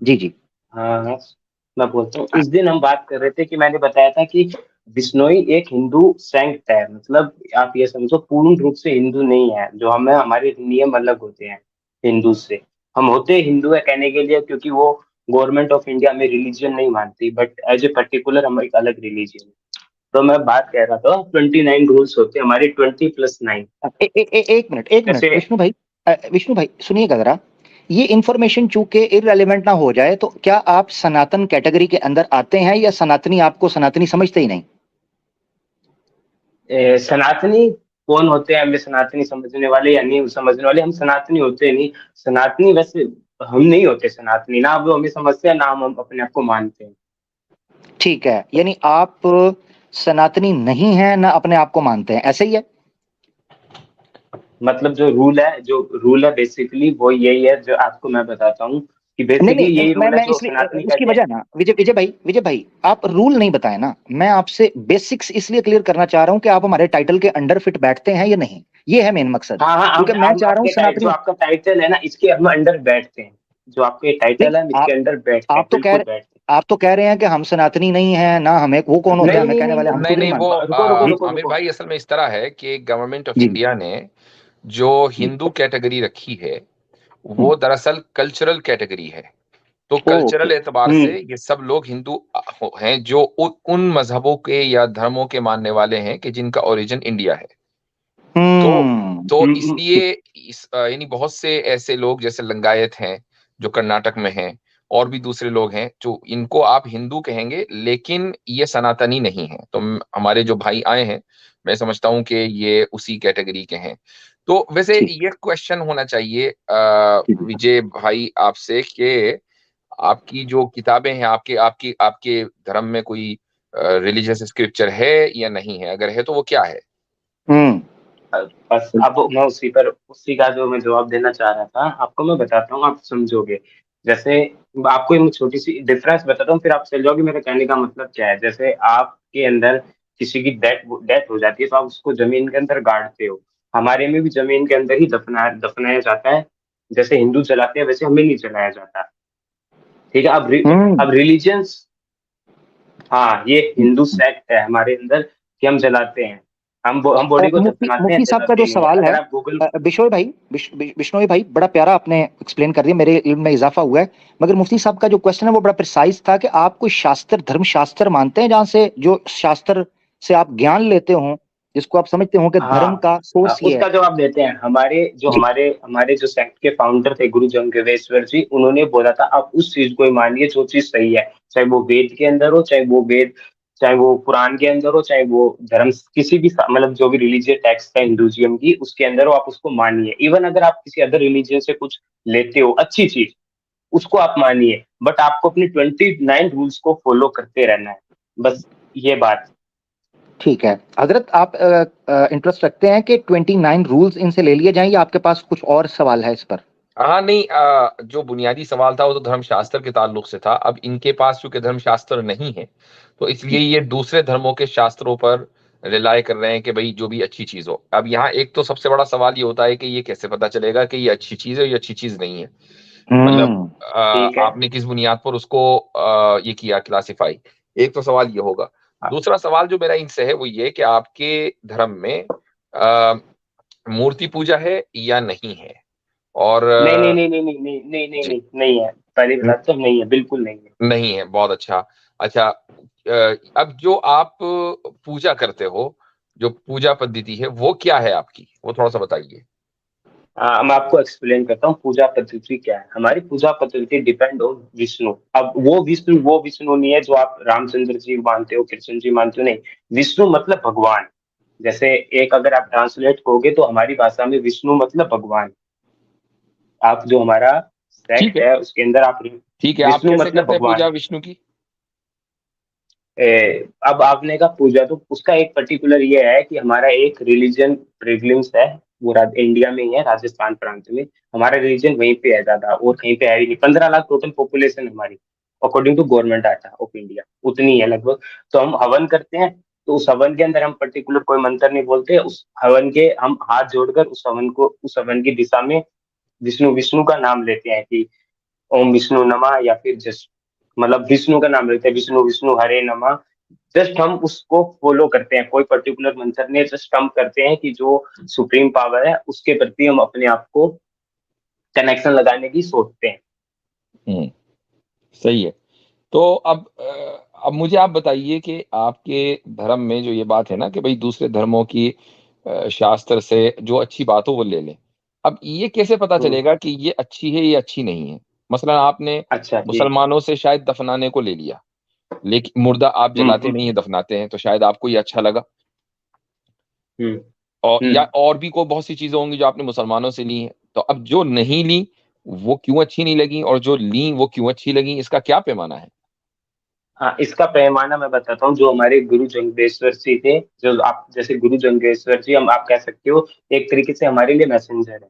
जी जी। हाँ हाँ, मैं बोलता हूँ। उस दिन हम बात कर रहे थे कि मैंने बताया था कि बिश्नोई एक हिंदू सेक्ट है, मतलब आप ये समझो पूर्ण रूप से हिंदू नहीं है। जो हमें हमारे नियम अलग होते हैं हिंदू से। हम होते हिंदू है कहने के लिए क्योंकि वो गवर्नमेंट ऑफ इंडिया में रिलीजन नहीं मानती, बट एज ए पर्टिकुलर हम एक अलग रिलीजन है। तो मैं बात कह रहा था 29 रूल्स होते हैं हमारे, 20+9। एक मिनट जैसे विष्णु भाई, विष्णु भाई सुनिएगा जरा। ये इन्फॉर्मेशन चूंकि इररेलेवेंट ना हो जाए, तो क्या आप सनातन कैटेगरी के अंदर आते हैं, या सनातनी आपको सनातनी समझते ही नहीं? सनातनी कौन होते हैं? हमें सनातनी समझने वाले या नहीं समझने वाले, हम सनातनी होते नहीं। सनातनी वैसे हम नहीं होते सनातनी, ना वो हमें समझते हैं ना हम अपने आप को मानते हैं। ठीक है, यानी आप सनातनी नहीं हैं ना अपने आप को मानते हैं, ऐसे ही है? मतलब जो रूल है बेसिकली वो यही है जो आपको मैं बताता हूँ कि नहीं बेसिकली नहीं, यही मैं रूल है मैं जो इसलिए सनातनी उसकी कहते हैं। वजह ना, विजय विजय भाई आप रूल नहीं बताए ना। मैं आपसे बेसिक्स इसलिए क्लियर करना चाह रहा हूं कि आप हमारे टाइटल के अंडर फिट बैठते हैं या नहीं। ये है मेन मकसद। हाँ हाँ, क्योंकि मैं हम चाह रहा हूं आपके टाइट जो सनातनी। आपका टाइटल है ना इसके हम अंडर बैठते हैं। जो आपके नहीं, टाइटल है हम इसके आप अंडर बैठते हैं, आप तो कह बिल्कुल रहे बैठते आप तो कह रहे हैं कि हम सनातनी नहीं हैं ना, हमें वो कौन हैं। होते हैं नहीं हमें नहीं कहने नहीं वाले, नहीं हम नहीं खुद नहीं नहीं नहीं, वो मानते। रुको रुको जी रुको आमिर रुको। भाई असल में इस तरह है कि गवर्नमेंट ऑफ जी इंडिया ने जो जी। हिंदू कैटेगरी रखी है हम्म, वो दरअसल कल्चरल कैटेगरी है। तो ओके। कल्चरल एतबार से हम्म ये सब लोग हिंदू हैं जो उन मजहबों के या धर्मों के मानने वाले हैं कि जिनका ओरिजिन इंडिया है। तो हम्म। तो हम्म। इसलिए यानी बहुत से ऐसे लोग जैसे लिंगायत हैं जो कर्नाटक में हैं, और भी दूसरे लोग हैं जो इनको आप हिंदू कहेंगे लेकिन ये सनातनी नहीं है। तो हमारे जो भाई आए हैं, मैं समझता हूं कि ये उसी कैटेगरी के हैं। तो वैसे ठीक। ये क्वेश्चन होना चाहिए जी जी। विजय भाई आपसे कि आपकी जो किताबें हैं, आपके आपकी आपके धर्म में कोई रिलीजियस स्क्रिप्चर है या नहीं है? अगर है तो वो क्या है? हम्म। बस अब मैं उसी का जो मैं जवाब देना चाह रहा था आपको मैं बताता हूँ, आप समझोगे। जैसे आपको एक छोटी सी डिफरेंस बताता हूँ, फिर आप समझ जाओगे मेरे कहने का मतलब क्या है। जैसे आपके अंदर किसी की डेथ डेथ हो जाती है तो आप उसको जमीन के अंदर गाड़ते हो। हमारे में भी जमीन के अंदर ही दफनाया जाता है। जैसे हिंदू चलाते हैं वैसे हमें नहीं चलाया जाता। ठीक है। हम्म। अब रिलीजियंस, हाँ ये हिंदू सेक्ट है हमारे अंदर कि हम जलाते हैं। हम बॉडी को मुफ्ती दफनाते हैं, मुफ्ती साहब का जो जलाते नहीं है। सवाल है, अगर आप गूगल, बिश्नोई भाई, बिश्नोई भाई बड़ा प्यारा आपने एक्सप्लेन कर दिया, मेरे इल्म में इजाफा हुआ है। मगर मुफ्ती साहब का जो क्वेश्चन है वो बड़ा प्रिसाइज था कि आप कोई शास्त्र, धर्म शास्त्र मानते हैं जहां से, जो शास्त्र से आप ज्ञान लेते हो, जिसको आप समझते हो कि धर्म हाँ का सोर्स ये है? उसका जवाब देते हैं। जी। हमारे जो सेक्ट के फाउंडर थे गुरु जंगेवेश्वर जी, उन्होंने बोला था आप उस चीज को ही मानिए जो चीज सही है। चाहे वो वेद के अंदर हो, चाहे वो पुराण के अंदर हो, चाहे वो धर्म किसी भी मतलब जो भी रिलीजियस टेक्स्ट है हिंदुइज्म की उसके अंदर हो, आप उसको मानिए। इवन अगर आप किसी अदर रिलीजन से कुछ लेते हो अच्छी चीज, उसको आप मानिए, बट आपको अपने 29 रूल्स को फॉलो करते रहना है। बस ये बात। ठीक है हजरत, आप इंटरेस्ट रखते हैं कि 29 रूल्स इनसे ले लिए जाएं, या आपके पास कुछ और सवाल है इस पर? हाँ नहीं, जो बुनियादी सवाल था वो तो धर्मशास्त्र के ताल्लुक से था। अब इनके पास चूंकि धर्मशास्त्र नहीं है, तो इसलिए ये दूसरे धर्मों के शास्त्रों पर रिलाय कर रहे हैं कि भाई जो भी अच्छी चीज हो। अब यहाँ एक तो सबसे बड़ा सवाल ये होता है कि ये कैसे पता चलेगा कि ये अच्छी चीज है, ये अच्छी चीज नहीं है। मतलब हम्म। ठीक है। आपने किस बुनियाद पर उसको ये किया क्लासिफाई। एक तो सवाल ये होगा। दूसरा सवाल जो मेरा इनसे है वो ये कि आपके धर्म में अ, मूर्ति पूजा है या नहीं है? और नहीं नहीं नहीं नहीं नहीं नहीं नहीं नहीं जी, नहीं नहीं है। पहली बात तो नहीं है, बिल्कुल नहीं है। नहीं है, बहुत अच्छा। अच्छा, अब जो आप पूजा करते हो, जो पूजा पद्धति है वो क्या है आपकी, वो थोड़ा सा बताइए। मैं आपको एक्सप्लेन करता हूँ पूजा पद्धति क्या है। हमारी पूजा पद्धति डिपेंड हो विष्णु। अब वो विष्णु नहीं है जो आप रामचंद्र जी मानते हो, कृष्ण जी मानते हो, नहीं। विष्णु मतलब भगवान। जैसे एक अगर आप ट्रांसलेट करोगे तो हमारी भाषा में विष्णु मतलब भगवान। आप जो हमारा ठीक सेक्ट है, है उसके अंदर आप ठीक है, आप विष्णु कैसे मतलब करते हैं पूजा भगवान। विष्णु की? अब आपने कहा पूजा, तो उसका एक पर्टिकुलर ये है कि हमारा एक रिलीजन प्रेगलेंस है। वो इंडिया में ही है, राजस्थान प्रांत में। हमारा रिलीजन वहीं पे है ज्यादा, और कहीं पे है ही नहीं। 15 लाख टोटल पॉपुलेशन हमारी, according to government data of India, उतनी है लगभग। तो हम हवन करते हैं। तो उस हवन के अंदर हम पर्टिकुलर कोई मंत्र नहीं बोलते। उस हवन के हम हाथ जोड़कर उस हवन की दिशा में विष्णु विष्णु का नाम लेते हैं कि ओम विष्णु नमः, या फिर जस्ट मतलब विष्णु का नाम लेते हैं, विष्णु विष्णु हरे नमः, जस्ट हम उसको फॉलो करते हैं, कोई पर्टिकुलर मंत्र नहीं, जस्ट हम करते हैं कि जो सुप्रीम पावर है उसके प्रति हम अपने आप को कनेक्शन लगाने की सोचते हैं। सही है। तो अब मुझे आप बताइए कि आपके धर्म में जो ये बात है ना कि भाई दूसरे धर्मों की शास्त्र से जो अच्छी बात हो वो ले लें। अब ये कैसे पता चलेगा कि ये अच्छी है, ये अच्छी नहीं है? मसलन आपने अच्छा जी। मुसलमानों से शायद दफनाने को ले लिया, लेकिन मुर्दा आप जलाते नहीं है, दफनाते हैं, तो शायद आपको ये अच्छा लगा। और या और भी कोई बहुत सी चीजें होंगी जो आपने मुसलमानों से ली हैं, तो अब जो नहीं ली वो क्यों अच्छी नहीं लगी, और जो ली वो क्यों अच्छी लगी, इसका क्या पैमाना है? हाँ, इसका पैमाना मैं बताता हूँ। जो हमारे गुरु जंगेश्वर जी थे, जो आप जैसे गुरु जंगेश्वर जी, हम आप कह सकते हो एक तरीके से हमारे लिए मैसेंजर है।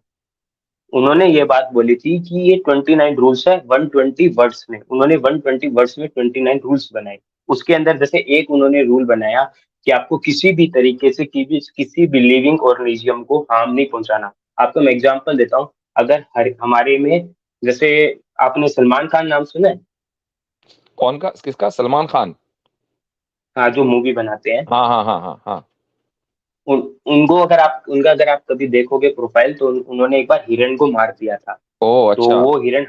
उन्होंने ये बात बोली थी कि ये 29 रूल्स है 120 वर्ड्स में। उन्होंने 120 वर्ड्स में 29 रूल्स बनाए। उसके अंदर जैसे एक उन्होंने रूल बनाया कि आपको किसी भी तरीके से किसी भी लिविंग ऑर्गेनिज्म को हार्म नहीं पहुंचाना। आपको मैं एग्जांपल देता हूँ। अगर हमारे में जैसे आपने सलमान खान नाम सुना है? कौन का, किसका? सलमान खान? हाँ, जो मूवी बनाते हैं। हाँ हाँ हाँ हाँ हाँ। उनका अगर आप कभी देखोगे प्रोफाइल, तो उन्होंने एक बार हिरण को मार दिया था। ओ तो अच्छा। वो हिरण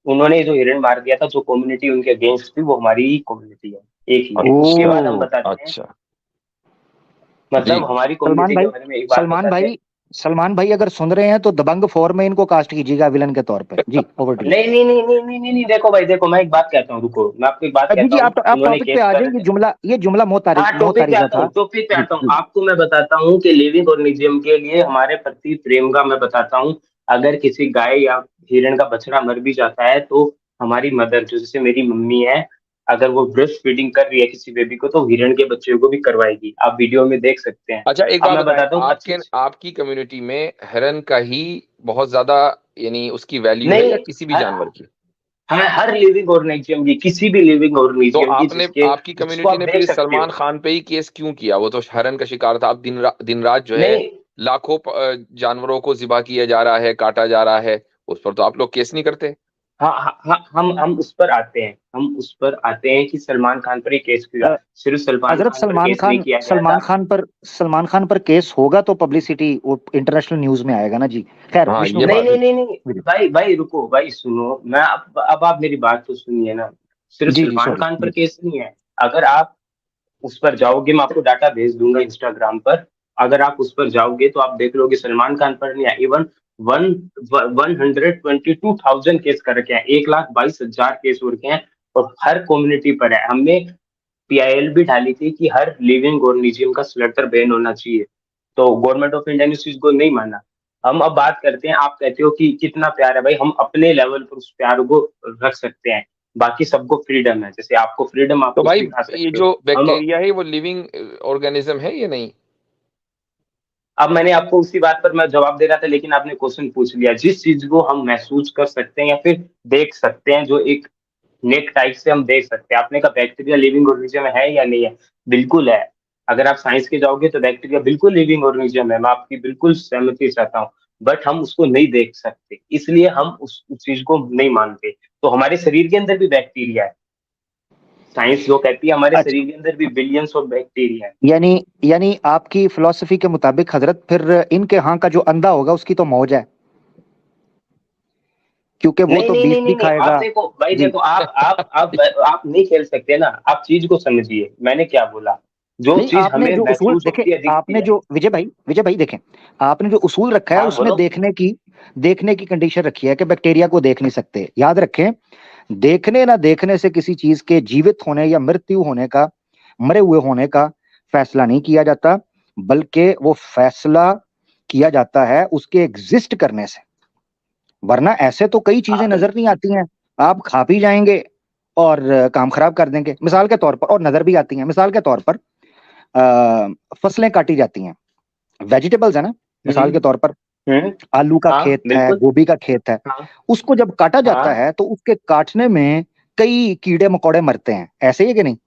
उन्होंने जो हिरण मार दिया था, जो कम्युनिटी उनके अगेंस्ट थी, वो हमारी ही कम्युनिटी है, एक ही है। उसके बाद हम बताते हैं, अच्छा जी। मतलब हमारी कम्युनिटी के बारे में एक बात बताते हैं। सलमान भाई अगर सुन रहे हैं तो दबंग 4 में इनको कास्ट कीजिएगा विलन के तौर पे। जी, ओवर टू यू। नहीं नहीं नहीं नहीं नहीं नहीं नहीं, देखो भाई, देखो मैं एक बात कहता हूँ, रुको, मैं आपको एक बात जी कहता जी, हूँ। आप उन्होंने टॉपिक पे केस आ कर, जाए। ये जुमला हाँ टॉपिक पे मोहतारिजा आता था। हूँ, टॉपिक पे जी आता हूँ। जी। आपको मैं बताता हूँ कि लिविंग ऑर्गेनिज्म के लिए हमारे प्रति प्रेम का मैं बताता हूँ। अगर किसी गाय या हिरण का बछड़ा मर भी जाता है, तो हमारी मदर, जो जैसे मेरी मम्मी है, अगर वो ब्रेस्ट फीडिंग कर रही है किसी बेबी को, तो हिरण के बच्चे को भी करवाएगी। आप वीडियो में देख सकते हैं। अच्छा एक अब बात मैं बताएं, बताता हूँ अच्छी। आपकी कम्युनिटी में हिरन का ही बहुत ज्यादा यानी उसकी वैल्यू है, या नहीं, किसी भी जानवर की? हर लिविंग ऑर्गेनिज्म की, किसी भी लिविंग तो ऑर्गेनिज्म की, आपकी जिसको कम्युनिटी आप ने देख फिर सकते सलमान हो। खान पे ही केस क्यों किया? वो तो हिरन का शिकार था। अब दिन रात जो है नहीं, लाखों जानवरों को ज़िबा किया जा रहा है, काटा जा रहा है, उस पर तो आप लोग केस नहीं करते? हाँ हाँ हाँ, हम उस पर आते हैं। हम उस पर आते हैं कि सलमान खान पर ही केस किया। अ, सिर्फ सलमान हजरत खान पर केस नहीं किया गया था। सलमान खान पर केस होगा तो पब्लिसिटी वो इंटरनेशनल न्यूज में आएगा ना जी। खैर हाँ विष्णु ये भाई नहीं बात नहीं है। नहीं नहीं, भाई भाई रुको, भाई सुनो, मैं अब आप मेरी बात तो सुनिए ना। सिर्फ जी जी, सलमान सॉरी खान पर जी। केस नहीं है। अगर आप उस पर जाओगे, मैं आपको डाटा भेज दूंगा इंस्टाग्राम पर। अगर आप उस पर जाओगे तो आप देख लोगे सलमान खान पर नहीं है। इवन 122,000 केस कर रखे हैं, 1,22,000 केस हो रखे हैं। और हर कम्युनिटी पर है। हमने पीआईएल भी डाली थी कि हर लिविंग ऑर्गेनिज्म का स्लेटर बैन होना चाहिए। तो गवर्नमेंट ऑफ इंडिया ने उस चीज को नहीं माना। हम अब बात करते हैं, आप कहते हो कि कितना प्यार है, भाई हम अपने लेवल पर उस प्यार को रख सकते हैं। बाकी सबको फ्रीडम है, जैसे आपको फ्रीडम, आप तो कुछ भाई भी खा ये सकते हो। जो हम बैक्टीरिया है वो लिविंग ऑर्गेनिज्म है या नहीं? अब मैंने आपको उसी बात पर मैं जवाब दे रहा था, लेकिन आपने क्वेश्चन पूछ लिया। जिस चीज को हम महसूस कर सकते हैं या फिर देख सकते हैं, जो एक नेक टाइप से हम देख सकते हैं। आपने कहा बैक्टीरिया लिविंग ऑर्गेनिज्म है या नहीं है? बिल्कुल है। अगर आप साइंस के जाओगे तो बैक्टीरिया बिल्कुल लिविंग ऑर्गेनिज्म है, मैं आपकी बिल्कुल सहमति चाहता हूँ। बट हम उसको नहीं देख सकते, इसलिए हम उस चीज को नहीं मानते। तो हमारे शरीर के अंदर भी बैक्टीरिया है। साइंस जो कहती है हमारे अच्छा, शरीर के अंदर भी बिलियंस ऑफ बैक्टीरिया है। यानी यानी आपकी फिलॉसफी के मुताबिक हजरत फिर इनके यहाँ का जो अंधा होगा उसकी तो मौज है, क्योंकि वो नहीं तो नहीं बीफ नहीं भी नहीं नहीं, आप खाएगा। देखो भाई, जी देखो आप नहीं खेल सकते ना। आप चीज को समझिए, मैंने क्या बोला। जो नहीं, चीज आपने हमें जो उसूल महसूस देखे, होती है, दिखती आपने है। जो विजय भाई देखें, आपने जो उसूल रखा है हाँ उसमें बोलो। देखने की कंडीशन रखी है कि बैक्टीरिया को देख नहीं सकते। याद रखें, देखने ना देखने से किसी चीज के जीवित होने या मृत्यु होने का, मरे हुए होने का फैसला नहीं किया जाता, बल्कि वो फैसला किया जाता है उसके एग्जिस्ट करने से। वरना ऐसे तो कई चीजें आपने नजर नहीं आती हैं, आप खा पी जाएंगे और काम खराब कर देंगे मिसाल के तौर पर, और नजर भी आती हैं मिसाल के तौर पर। फसलें काटी जाती हैं, वेजिटेबल्स है ना, मिसाल के तौर पर हम्म, आलू का हाँ खेत है, बिल्कुल। गोभी का खेत है। हाँ उसको जब काटा जाता हाँ, है तो उसके काटने में कई कीड़े मकोड़े मरते हैं, ऐसे ही है कि नहीं?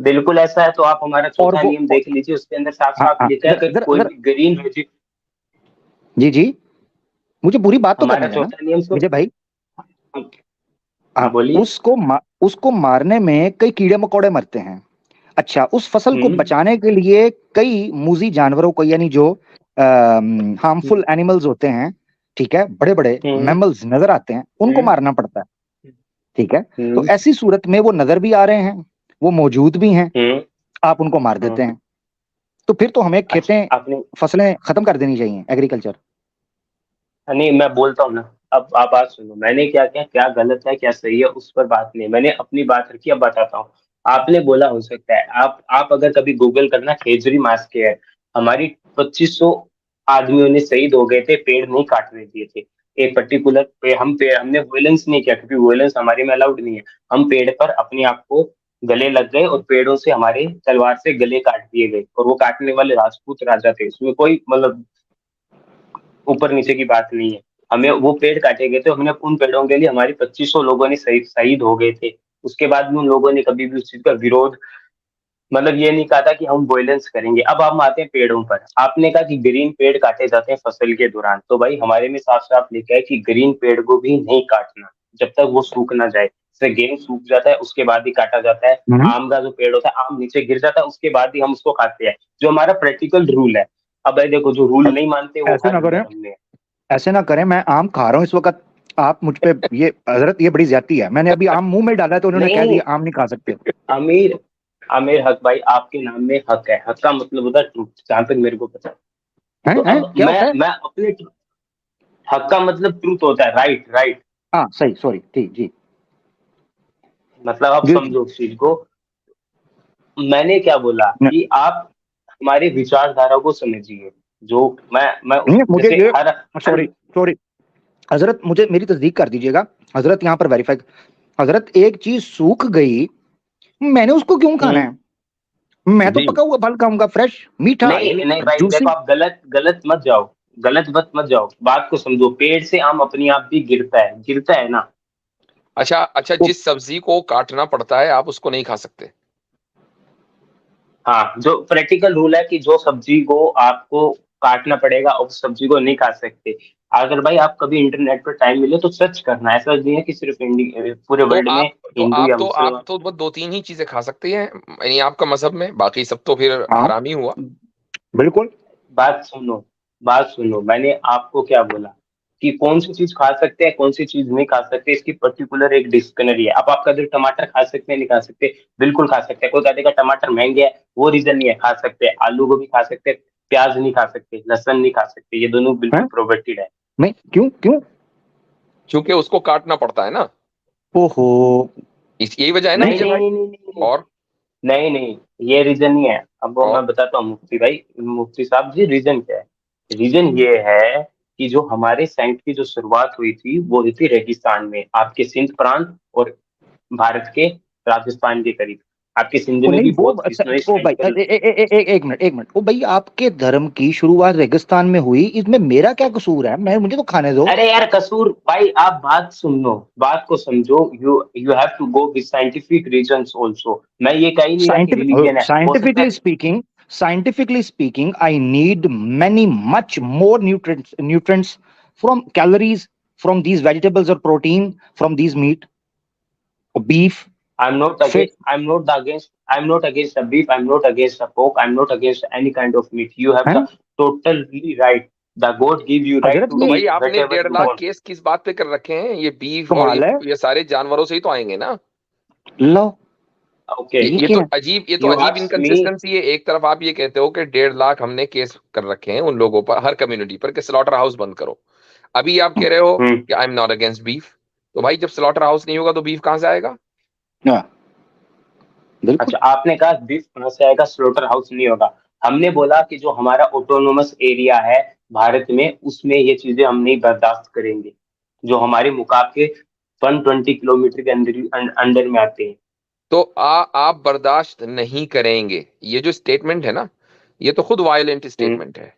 बिल्कुल ऐसा है। तो आप हमारा और चौथा नियम देख लीजिए, उसके अंदर साफ हाँ साफ हाँ, लिखा है, जरा अगर जरा कोई जरा, भी ग्रीन वेजी। जी जी, मुझे पूरी बात तो हमारा करने देना चौथा नियम विजय भाई। बोलिए। उसको मारने में कई कीड़े मकोड़े मरते हैं। अच्छा, उस फसल को हम्म बचाने के लिए कई मूजी जानवरों को, यानी जो हार्मफुल एनिमल्स होते हैं, ठीक है, बड़े बड़े हम्म मैमल्स नजर आते हैं, उनको हम्म मारना पड़ता है। ठीक है, तो हम्म ऐसी सूरत में वो नजर भी आ रहे हैं, वो मौजूद भी हैं, हम्म आप उनको मार देते हैं, तो फिर तो हमें अच्छा खेतें, आपने, फसलें खत्म कर देनी चाहिए, एग्रीकल्चर। नहीं मैं बोलता हूँ ना, अब आप बात सुनो, मैंने क्या क्या क्या गलत है क्या सही है उस पर बात नहीं, मैंने अपनी बात रखी, अब बताता हूँ। आपने बोला हो सकता है, आप अगर कभी गूगल करना खेजड़ी मास के है, हमारी 2500 आदमियों ने शहीद हो गए थे, पेड़ नहीं काटने दिए थे। एक पर्टिकुलर पे हमने वोलेंस नहीं किया, क्योंकि वोलेंस हमारे में अलाउड नहीं है। हम पेड़ पर अपने आप को गले लग गए और पेड़ों से हमारे तलवार से गले काट दिए गए, और वो काटने वाले राजपूत राजा थे, उसमें कोई मतलब ऊपर नीचे की बात नहीं है। हमें वो पेड़ काटे गए थे, हमने उन पेड़ों के लिए हमारी 2500 लोगों ने शहीद हो गए थे। उसके बाद भी उन लोगों ने कभी भी उस चीज का विरोध, मतलब ये नहीं कहा था कि हम वॉयलेंस करेंगे। अब हम आते हैं पेड़ों पर, आपने कहा कि ग्रीन पेड़ काटे जाते हैं फसल के दौरान, तो भाई हमारे में साफ साफ लिखा है कि ग्रीन पेड़ को भी नहीं काटना जब तक वो सूख ना जाए। जैसे गेहूं सूख जाता है उसके बाद ही काटा जाता है, आम का जो पेड़ होता है आम नीचे गिर जाता है उसके बाद ही हम उसको खाते हैं, जो हमारा प्रैक्टिकल रूल है। अब भाई देखो, जो रूल नहीं मानते वो ऐसे खा ना दिया करें, हमने। ऐसे ना करें, मैं आम खा रहा हूँ इस वक्त, आप मुझ पे ये हजरत, ये बड़ी ज्यादती है। मैंने अभी आम मुंह में डाला तो उन्होंने कह नहीं, दिया आम नहीं खा सकते। आमिर, आमिर हक भाई, आपके नाम में हक है, हक का मतलब होता है ट्रूथ, जहां तक मेरे को पता है। हैं तो हैं अब क्या मैं होता है? मैं अपने, हक का मतलब ट्रूथ होता है, राइट राइट। हाँ सही, सॉरी, ठीक जी मतलब आप जी। समझो उस चीज को। मैंने क्या बोला कि आप हमारी विचारधारा को समझिए। जो मैं उस नहीं, मुझे जैसे ये, हर सॉरी सॉरी हजरत, मुझे मेरी तस्दीक कर दीजिएगा हजरत, यहाँ पर वेरीफाई। हजरत, एक चीज सूख गई, मैंने उसको क्यों खाना है? मैं तो जी पका हुआ फल खाऊंगा, फ्रेश, मीठा, नहीं नहीं भाई देखो, जूसी। आप गलत गलत मत जाओ, गलत मत जाओ, बात को समझो। पेड़ से आम अपने आप भी गिरता है ना। अच्छा अच्छा, जिस सब्जी को काटना पड़ता है आप उसको नहीं खा सकते। हाँ, जो प्रैक्टिकल रूल है कि जो सब्जी को आपको काटना पड़ेगा उस सब्जी को नहीं खा सकते। अगर भाई आप कभी इंटरनेट पर टाइम मिले तो सर्च करना, ऐसा नहीं है कि सिर्फ पूरे तो वर्ल्ड में आप तो हिंदू आप या तो आप मुसलमान। तो बस दो तीन ही चीजें खा सकते हैं यानी आपका मजहब में, बाकी सब तो फिर हाँ हरामी हुआ। बिल्कुल। बात सुनो, बात सुनो, मैंने आपको क्या बोला कि कौन सी चीज खा सकते हैं कौन सी चीज नहीं खा सकते, इसकी पर्टिकुलर एक डिक्शनरी है। अब आप कभी टमाटर खा सकते हैं नहीं खा सकते? बिल्कुल खा सकते हैं। कोई कह देगा टमाटर महंगे है, वो रीजन नहीं है, खा सकते हैं। आलू को भी खा सकते हैं, प्याज नहीं खा सकते, लहसुन नहीं खा सकते, ये दोनों बिल्कुल हैं? प्रोहिबिटेड है। नहीं, क्यों क्यों? क्योंकि उसको काटना पड़ता है ना, ओहो। यही वजह है ना नहीं विजय नहीं भाई। नहीं नहीं नहीं नहीं और नहीं नहीं, ये रीजन नहीं है। अब वो मैं और बताता हूँ मुफ्ती भाई, मुफ्ती साहब जी, रीजन क्या है? रीजन ये है कि जो हमारे साइंस की जो शुरुआत हुई थी वो हुई थी रेगिस्तान में, आपके सिंध प्रांत और भारत के राजस्थान के करीब। आपके सिंध ओ में नहीं, भी वो बहुत बिश्नोई ओ भाई, साइंटिफिक। एक मिनट, एक मिनट, ओ भाई, आपके धर्म की शुरुआत रेगिस्तान में हुई, इसमें मेरा क्या कसूर है? मैं, मुझे तो खाने दो। अरे यार कसूर भाई, आप बात सुन लो, बात को समझो। You you have to go with scientific reasons also. मैं ये कह ही नहीं रहा कि रिलीजन है, हो सकता साइंटिफिकली है। Speaking, scientifically speaking, I need much more nutrients from calories from these vegetables or protein from these meat or beef, fish. I'm not against the beef. I'm not against the pork. I'm not against any kind of meat. You have हैं? the totally right. The God give you right Hazrat to तो ये भाई eat आपने whatever डेढ़ you lakh want. Case किस बात पे कर रखे हैं? ये बीफ और कमाल है। ये सारे जानवरों से ही तो आएंगे ना। लो, Okay. ये ये क्या तो है? अजीब, ये तो You अजीब ask me. इनकंसिस्टेंसी है। एक तरफ आप ये कहते हो कि 1.5 लाख हमने केस कर रखे हैं उन लोगों पर, हर कम्युनिटी पर, कि स्लॉटर हाउस बंद करो। अभी आप कह रहे हो हम्म कि I am not against beef. तो भाई जब स्लॉटर हाउस नहीं होगा तो बीफ कहां से आएगा? हाँ, बिल्कुल। अच्छा, आपने कहा बीफ कहाँ से आएगा, स्लोटर हाउस नहीं होगा। हमने बोला कि जो हमारा ऑटोनोमस एरिया है भारत में, उसमें ये चीजें हम नहीं बर्दाश्त करेंगे, जो हमारे मुकाबले 120 किलोमीटर के अंडर में आते हैं। तो आप बर्दाश्त नहीं करेंगे, ये जो स्टेटमेंट है ना, ये तो खुद वायलेंट हम्म स्टेटमेंट है।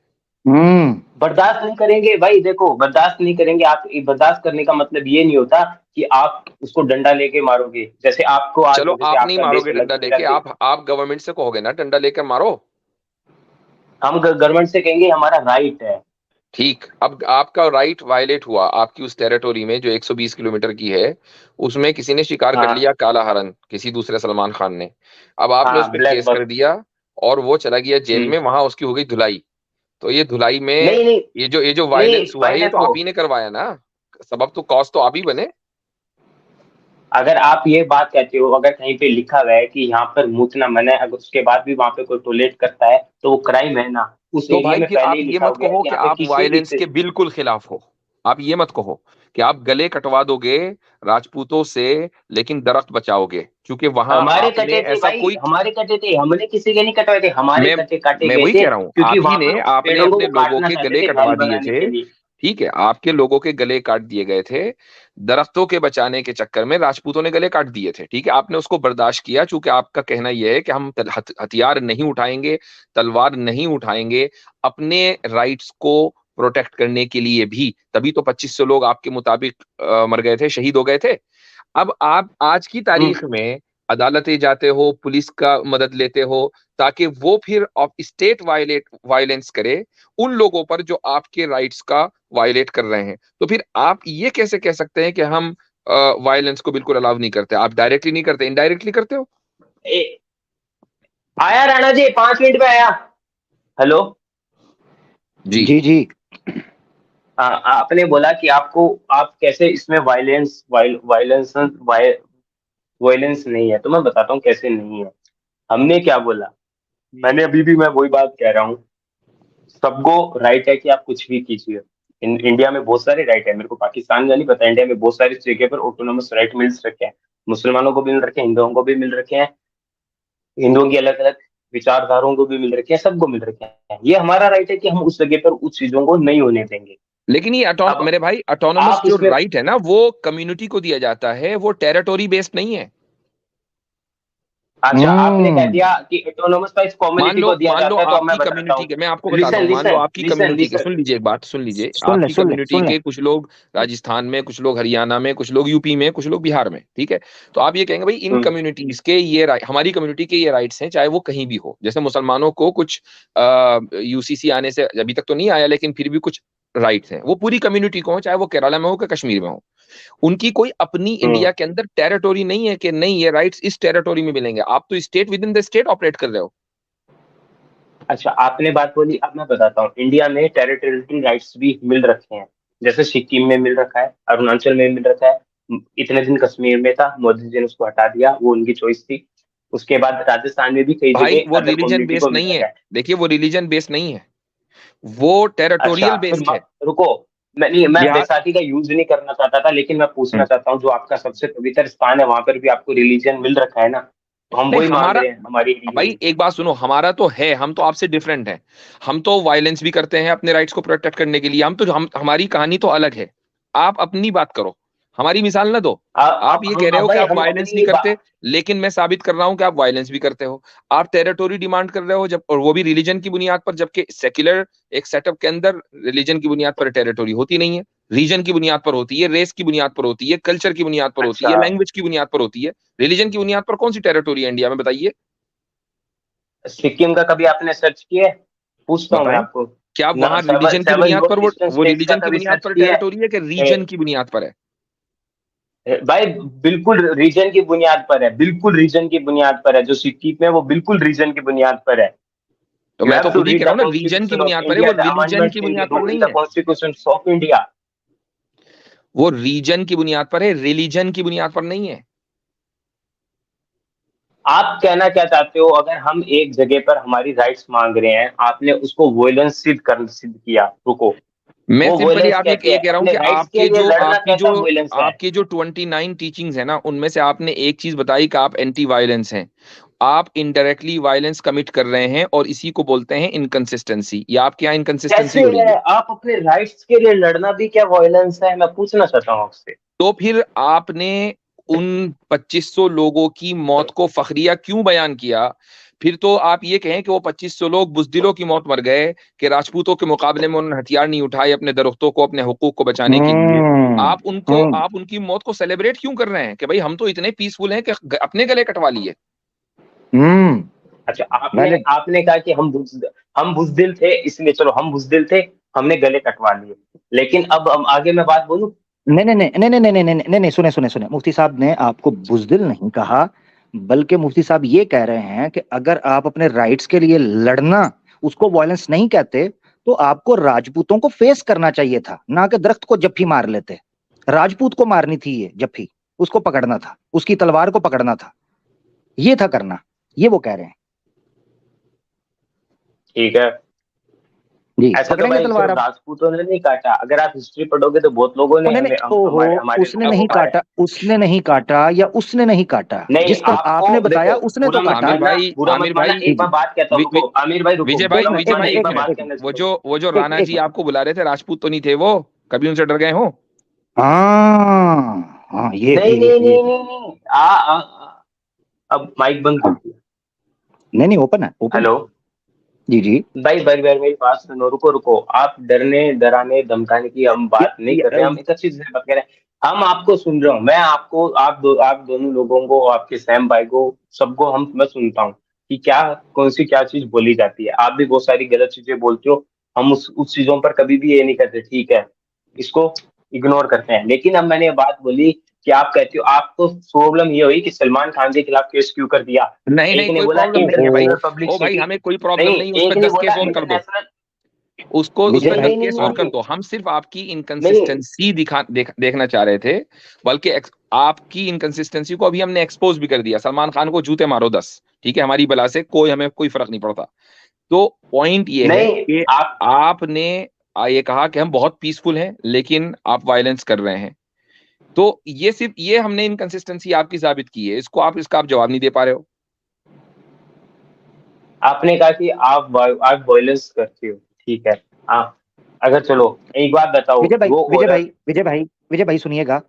हम्म। बर्दाश्त नहीं करेंगे भाई, देखो बर्दाश्त नहीं करेंगे। आप बर्दाश्त करने का मतलब ये नहीं होता कि आप उसको डंडा लेके मारोगे, जैसे आपको आज, चलो जैसे आप नहीं आपका देश मारोगे अलग डंडा है, मेरा लेके, देश। आप गवर्नमेंट से कहोगे ना डंडा लेकर मारो। हम गवर्नमेंट से कहेंगे हमारा राइट है। ठीक, अब आपका राइट वायलेट हुआ, आपकी उस टेरिटोरी में जो 120 किलोमीटर की है, उसमें किसी ने शिकार कर हाँ लिया काला हरन, किसी दूसरे सलमान खान ने। अब आपने उस हाँ, पे ब्लैक केस कर बक। दिया और वो चला गया जेल में, वहां उसकी हो गई धुलाई। तो ये धुलाई में नहीं नहीं ये जो नहीं वायलेंस हुआ भाई है, ये तो देखो, आप ही ने करवाया ना। सबब तो कॉज तो आप ही बने। अगर आप ये बात कहते हो, अगर कहीं पे लिखा हुआ है कि यहाँ पर मूतना मना है, अगर उसके बाद भी वहां पे कोई टॉयलेट करता है तो वो क्राइम है ना। उस तो एरिया भाई में फिर पहले आप ही ये लिखा मत हुआ है कहो कि कि यहाँ पे आप किसी भी वायलेंस के बिल्कुल खिलाफ हो। आप ये मत कहो कि आप गले कटवा दोगे राजपूतों से, लेकिन दरख्त बचाओगे, क्योंकि वहां हमारे आपने कटे थे ऐसा भाई, कोई। हमारे कटे थे, हमने किसी के नहीं कटवाए थे, हमारे मैं कटे काटे मैं गए वही थे कह रहा हूं, क्योंकि आप ही वहां ने पर आपने पेड़ों को अपने वो लोगों काटना के चाहते गले थे कटवा महल दिए बनाने थे। के लिए। ठीक है, आपके लोगों के गले काट दिए गए थे, दरख्तों के बचाने के चक्कर में राजपूतों ने गले काट दिए थे। ठीक है, आपने उसको बर्दाश्त किया, चूंकि आपका कहना यह है कि हम हथियार नहीं उठाएंगे, तलवार नहीं उठाएंगे अपने राइट्स को प्रोटेक्ट करने के लिए भी। तभी तो 2500 लोग आपके मुताबिक मर गए थे, शहीद हो गए थे। अब आप आज की हम्म तारीख में अदालतें जाते हो, पुलिस का मदद लेते हो, ताकि वो फिर स्टेट वायलेंस करे उन लोगों पर जो आपके राइट्स का वायलेट कर रहे हैं। तो फिर आप ये कैसे कह सकते हैं कि हम वायलेंस को बिल्कुल अलाउ नहीं करते? आप डायरेक्टली नहीं करते, इनडायरेक्टली करते हो। ए, आया राणा जी, 5 मिनट में आया। हेलो। जी। जी जी। आपने बोला कि आपको, आप कैसे इसमें वायलेंस नहीं है, तो मैं बताता हूँ कैसे नहीं है। हमने क्या बोला, मैंने अभी भी मैं वही बात कह रहा हूँ, सबको राइट है कि आप कुछ भी कीजिए। इंडिया में बहुत सारे राइट है, मेरे को पाकिस्तान का नहीं पता, इंडिया में बहुत सारी जगह पर ऑटोनोमस राइट मिल रखे हैं। मुसलमानों को भी मिल रखे हैं, हिंदुओं को भी मिल रखे हैं, हिंदुओं की अलग अलग विचारधाराओं को भी मिल रखे हैं, सबको मिल रखे हैं। ये हमारा राइट है कि हम उस जगह पर उस चीजों को नहीं होने देंगे। लेकिन ये अब मेरे भाई ऑटोनोमस आप जो इसमें, राइट है ना, वो कम्युनिटी को दिया जाता है, वो टेरिटोरी बेस्ड नहीं है। अच्छा आपने कह दिया कि ऑटोनोमस राइट्स कम्युनिटी को दिया मान लो जाता है, तो अब मैं आपकी बताता कम्युनिटी हूँ। के, मैं आपको बताता लिसन हूँ, मान लो लिसन आपकी लिसन कम्युनिटी के, लिसन। सुन लीजिए एक बात, सुन लीजिए, सुन ले आपकी सुन ले कम्युनिटी सुन ले। के कुछ लोग राजस्थान में, कुछ लोग हरियाणा में, कुछ लोग यूपी में, कुछ लोग बिहार में। ठीक है, तो आप ये कहेंगे भाई इन हम्म कम्युनिटीज के ये हमारी कम्युनिटी के ये राइट्स हैं, चाहे वो कहीं भी हो। जैसे मुसलमानों को कुछ यूसीसी आने से अभी तक तो नहीं आया, लेकिन फिर भी कुछ राइट्स हैं, वो पूरी कम्युनिटी को हो, चाहे वो केरला में हो कि कश्मीर में हो। उनकी कोई अपनी हम्म। इंडिया के अंदर टेरिटोरी नहीं है कि नहीं ये राइट्स इस टेरिटोरी में मिलेंगे। आप तो state with in the state operate कर रहे हो। अच्छा आपने बात बोली, अब मैं बताता हूँ। इंडिया में टेरिटोरियल राइट्स भी मिल रखे हैं, जैसे सिक्किम में मिल रखा है, अरुणाचल में मिल रखा है। इतने दिन कश्मीर में था, मोदी जी ने उसको हटा दिया, वो उनकी चॉइस थी। उसके बाद राजस्थान में भी कई भाई जगह वो अदर रिलीजन कम्युनिटी बेस्ड को मिल नहीं है। रखा है। देखिए वो रिलीजन बेस्ड नहीं है, वो अच्छा टेरिटोरियल फिर बेस्ड है। रुको, मैं बिहार। बैसाखी का यूज नहीं करना चाहता था, लेकिन मैं पूछना हम्म। चाहता हूँ, जो आपका सबसे पवित्र स्थान है वहां पर भी आपको रिलीजन मिल रखा है ना, तो हम नहीं वही मांग हमारा, रहे हैं हमारी एरिया भाई में। एक बात सुनो, हमारा तो है, हम तो आपसे डिफरेंट हैं। हम तो वायलेंस भी करते हैं अपने राइट्स को प्रोटेक्ट करने के लिए। हम हमारी कहानी तो अलग है। आप अपनी बात करो, हमारी मिसाल ना दो। आप ये कह रहे हो कि भाई आप हम वायलेंस नहीं अपनी करते, लेकिन मैं साबित कर रहा हूं कि आप वायलेंस भी करते हो। आप टेरिटोरी डिमांड कर रहे हो, जब, और वो भी रिलीजन की बुनियाद पर, जबकि सेक्युलर एक सेटअप के अंदर रिलीजन की बुनियाद पर टेरिटोरी होती नहीं है। रीजन की बुनियाद पर होती है, रेस की बुनियाद पर होती है, कल्चर की बुनियाद पर होती अच्छा, है, लैंग्वेज की बुनियाद पर होती है। रिलीजन की बुनियाद पर कौन सी टेरिटोरी है इंडिया में, बताइए। सिक्किम का कभी आपने सर्च किया है? पूछता हूँ मैं बताएं, आपको। क्या ना वहां सेवन रिलीजन की सेवन बुनियाद पर नॉर्थ ईस्टर्न वो स्टेट्स का रिलीजन की कभी बुनियाद सर्च पर किया टेरिटोरी है कि है? रीजन की बुनियाद पर है? भाई बिल्कुल रीजन की बुनियाद पर है, बिल्कुल रीजन की बुनियाद पर है। जो सिक्किम है वो बिल्कुल रीजन की बुनियाद पर है। तो यू मैं तो हैव टू खुद ही कह रीड रहा द हूँ ना, रीजन की कॉन्स्टिट्यूशन ऑफ बुनियाद पर है, वो इंडिया, द रिलीजन की अमेंडमेंट्स इन बुनियाद पर नहीं इन द है। Constitution of India. वो रीजन की बुनियाद पर है, रिलीजन की बुनियाद पर नहीं है। आप कहना क्या चाहते हो, अगर हम एक जगह पर हमारी राइट्स मांग रहे हैं, आपने उसको वोलेंस सिद्ध किया, रुको, मैं वो सिंपली वोलेंस आप कहते ये हैं, कह रहा हूँ अपने कि राइट्स के लिए लड़ना कैसा वोलेंस है? आपकी जो 29 टीचिंग्स है ना, उनमें से आपने एक चीज बताई कि आप एंटी वायलेंस हैं। आप इनडायरेक्टली वायलेंस कमिट कर रहे हैं, और इसी को बोलते हैं इनकंसिस्टेंसी। या आपके यहाँ इनकंसिस्टेंसी कैसे हो रही है? है। आप अपने राइट्स के लिए लड़ना भी क्या वॉयलेंस है? मैं पूछना चाहता हूँ आपसे। तो फिर आपने उन 2500 लोगों की मौत को फखरिया क्यों बयान किया? फिर तो आप ये कहें कि वो 2500 लोग बुजदिलों की मौत मर गए, कि राजपूतों के मुकाबले में उन्होंने हथियार नहीं उठाए अपने दरख्तों को, अपने हुकूक को बचाने के लिए। हम्म। आप उनकी मौत को सेलिब्रेट क्यों कर रहे हैं कि भाई हम तो इतने पीसफुल हैं कि अपने गले कटवा लिए? अच्छा आपने वैलिड। आपने कहा कि हम बुजदिल थे, इसलिए चलो हम बुजदिल थे, हमने गले कटवा लिए। लेकिन अब आगे मैं बात बोलूं? नहीं नहीं नहीं नहीं नहीं नहीं नहीं नहीं नहीं, सुने सुने सुने, मुफ्ती साहब ने आपको बुजदिल नहीं कहा, बल्कि मुफ्ती साहब ये कह रहे हैं कि अगर आप अपने राइट्स के लिए लड़ना, उसको वायलेंस नहीं कहते, तो आपको राजपूतों को फेस करना चाहिए था, ना कि दरख्त को जफ्फी मार लेते। राजपूत को मारनी थी ये जफ्फी, उसको पकड़ना था, उसकी तलवार को पकड़ना था, ये था करना, ये वो कह रहे हैं। ठीक है, जी, ऐसा तो पकड़ेंगे भाई तलवार सिर्फ आप। राजपूतों ने नहीं काटा, अगर आप हिस्ट्री पढ़ोगे तो बहुत लोगों ने नहीं, ओहो, हमारे उसने लोगों नहीं को मारा है। काटा, उसने नहीं काटा, या उसने नहीं काटा, नहीं, जिस पर आपको आपने बताया देखो, उसने तो बुरा मत काटा। आमिर मानना, भाई, बुरा मत आमिर मानना, भाई, एक मैं बात कहता हूँ, रुको आमिर भाई, रुको, विजय बुरा भाई, मत विजय मानना, भाई, एक एक मैं बात मिनट, कहना वो इसको। जो राणा जी आपको बुला रहे थे, राजपूत तो नहीं थे वो? कभी उनसे डर गए हो? हाँ हाँ, ये भी नहीं ये नहीं भी ये नहीं भी। नहीं नहीं, अब माइक बंद कर हाँ, दिया। नहीं नहीं, ओपन है, ओपन है। हेलो जी जी। भाई, बार बार मेरी बात सुनो, रुको रुको, आप डरने डराने धमकाने की हम या, बात नहीं कर रहे, हम एक अच्छी से बात कर रहे हैं। हम आपको सुन रहे हो, मैं आपको, आप दोनों लोगों को, आपके सैम भाई को, सबको मैं सुनता हूँ कि क्या, कौन सी क्या चीज बोली जाती है। आप भी बहुत सारी गलत चीजें बोलते हो, हम उस चीजों पर कभी भी ये नहीं करते, ठीक है, इसको इग्नोर करते हैं। लेकिन अब मैंने ये बात बोली कि आप कहते हो, आपको प्रॉब्लम ये हुई कि सलमान खान के खिलाफ केस क्यों कर दिया। नहीं नहीं, एक ने कोई बोला प्रॉब्लम नहीं है भाई। इंटरनेशनल ओ भाई, पब्लिसिटी, हमें कोई प्रॉब्लम नहीं, नहीं, उस एक पर ने 10 बोला केस और कर दो, इंटरनेशनल, उसको उस विजय पर नहीं भाई, 10 नहीं नहीं केस और कर नहीं दो। हम सिर्फ आपकी नहीं, इनकंसिस्टेंसी देखना चाह रहे थे, बल्कि आपकी इनकंसिस्टेंसी को अभी हमने एक्सपोज भी कर दिया। सलमान खान को जूते मारो 10, ठीक है, हमारी बला से हमें कोई फर्क नहीं पड़ता। तो पॉइंट ये है नहीं कि आप, आपने ये कहा कि हम बहुत पीसफुल हैं, लेकिन आप वायलेंस कर रहे हैं। तो ये सिर्फ ये हमने इनकंसिस्टेंसी आपकी साबित की है, इसका आप जवाब नहीं दे पा रहे हो। आपने कहा कि आप वायलेंस करते हो, ठीक है, आप, अगर चलो एक बात बताओ, विजय भाई, वो विजय भाई, औरत, विजय भाई, विजय भाई सुनिएगा।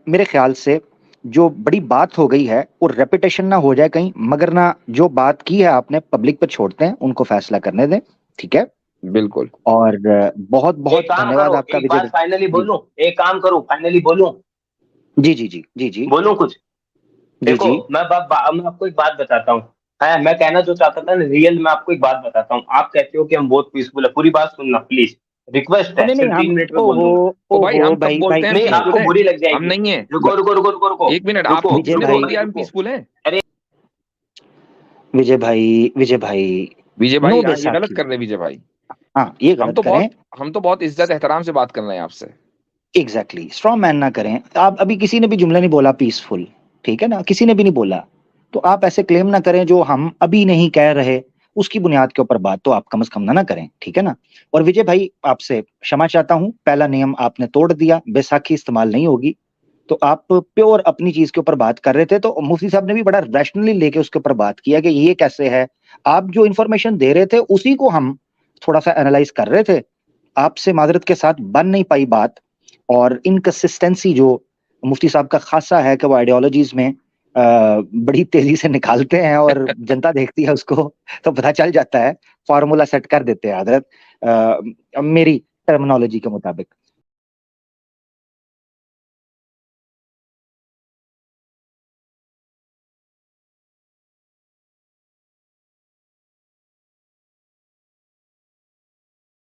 मेरे ख्याल से जो बड़ी बात हो गई है वो रेपिटेशन ना हो जाए कहीं, मगर ना जो बात की है आपने पब्लिक पे छोड़ते हैं, उनको फैसला करने दें, ठीक है। बिल्कुल। और बहुत एक बहुत काम धन्यवाद करो, आपका एक विजय बात भाई। फाइनली जी बोलूं, एक काम करो, फाइनली बोलूं, जी जी जी जी जी बोलूं कुछ, जी देखो, जी। मैं आपको एक बात बताता हूँ, है, मैं कहना जो चाहता था ना, रियल मैं आपको एक बात बताता हूँ। आप कहते हो कि हम बहुत पीसफुल है, पूरी बात सुनना प्लीज, रिक्वेस्ट ओ है, नहीं नहीं, सिर्फ हम, 3 मिनट में बोल ओहो, दूंगा। ओ भाई, ओहो हम कब भाई भाई बोलते हैं हम नहीं, पीसफुल आपको हैं? बुरी लग हम जाएगी। नहीं है। रुको रुको रुको रुको रुको, एक मिनट, रुको आपने विजय किसने रुको बोल भाई, दिया हम रुको, पीसफुल हैं? अरे विजय भाई, विजय भाई, विजय नो भाई, हाँ, ये गलत बैसाखी। कर रहे हैं विजय भाई। हाँ, ये हम गलत तो करें। बहुत हम तो बहुत इज्जत एहतराम से बात कर रहे हैं आपसे। एग्जैक्टली, स्ट्रॉन्ग मैन ना करें आप। अभी किसी ने भी जुमला नहीं बोला पीसफुल, ठीक है ना, किसी ने भी नहीं बोला। तो आप ऐसे क्लेम ना करें जो हम अभी नहीं कह रहे, उसकी बुनियाद के ऊपर बात तो आप कम से कम ना करें, ठीक है ना। और विजय भाई, आपसे क्षमा चाहता हूं, पहला नियम आपने तोड़ दिया, बैसाखी इस्तेमाल नहीं होगी। तो आप प्योर अपनी चीज के ऊपर बात कर रहे थे, तो मुफ्ती साहब ने भी बड़ा रैशनली लेके उसके ऊपर बात किया कि ये कैसे है। आप जो इंफॉर्मेशन दे रहे थे उसी को हम थोड़ा सा एनालाइज कर रहे थे। आपसे माजरत के साथ बन नहीं पाई बात। और इनकंसिस्टेंसी जो मुफ्ती साहब का खासा है कि वो आइडियोलॉजीज में बड़ी तेजी से निकालते हैं, और जनता देखती है उसको तो पता चल जाता है, फार्मूला सेट कर देते हैं हजरत, मेरी टर्मिनोलॉजी के मुताबिक।